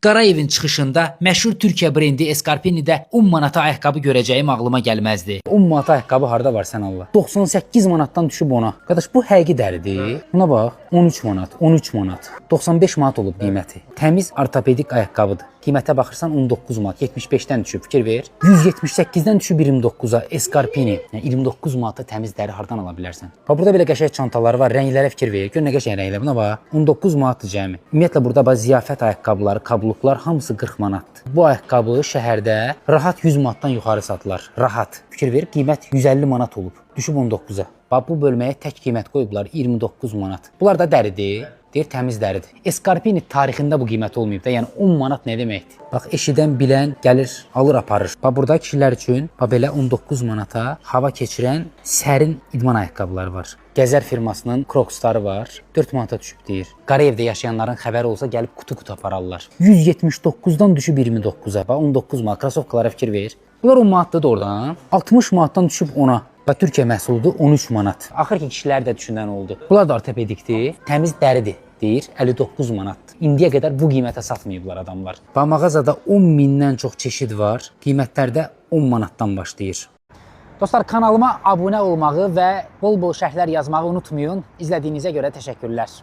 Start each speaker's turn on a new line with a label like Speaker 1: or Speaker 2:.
Speaker 1: Qarayevin çıxışında məşhur Türkiyə brendi Eskarpini'də 10 manata ayaqqabı görəcəyim ağlıma gəlməzdi. 10 manata ayaqqabı harda var sən Allah? 98 manatdan düşüb ona. Qardaş bu həqiqi dəridir. Buna bax, 13 manat, 13 manat. 95 manat olub qiyməti. Təmiz ortopedik ayaqqabıdır. Qiymətə baxırsan 19 manat, 75-dən düşüb, fikir ver. 178-dən düşüb 29-a Eskarpini. Yəni 29 manata təmiz dəri hardan ala bilərsən? Bax burada belə qəşəng çantaları var, rənglərə fikir ver. Gör nə qəşəng rənglər. Buna bax, 19 manatdır cəmi. Ümumiyyətlə burada bax ziyafət ayaqqabıları, kabluklar hamısı 40 manatdır. Bu ayaqqabı şəhərdə rahat 100 manatdan yuxarı satılar. Rahat. Fikir ver, qiymət 150 manat olub. Düşüb 19-a. Bax bu bölməyə tək qiymət qoyublar 29 manat. Bunlar da dəridir. Deyir təmiz dəridir. Eskarpini tarixində bu qiymət olmayıb da, yəni 10 manat nə deməkdir? Bax eşidən bilən gəlir, alır aparır. Bax burada kişilər üçün bax belə 19 manata hava keçirən sərin idman ayaqqabıları var. Gəzər firmasının Crocs'ları var. 4 manata düşüb deyir. Qarayevdə yaşayanların xəbəri olsa gəlib qutu-qutu apararlar. 179-dan düşüb 29-a. Bax 19 manat. Krossovkalara fikir ver. Bunlar 10 manatdır da oradan. 60 manatdan düşüb 10-a. Bax Türkiyə məhsuludur 13 manat. Axır ki kişilər də düşünən oldu. Bunlar da ortopedikdir, təmiz dəridir. Deyir 59 manatdır. İndiyə qədər bu qiymətə satmayıblar adamlar. Bax mağazada 10 mindən çox çeşid var. Qiymətlərdə 10 manatdan başlayır. Dostlar kanalıma abunə olmağı və bol-bol şərhlər yazmağı unutmayın. İzlədiyinizə görə təşəkkürlər.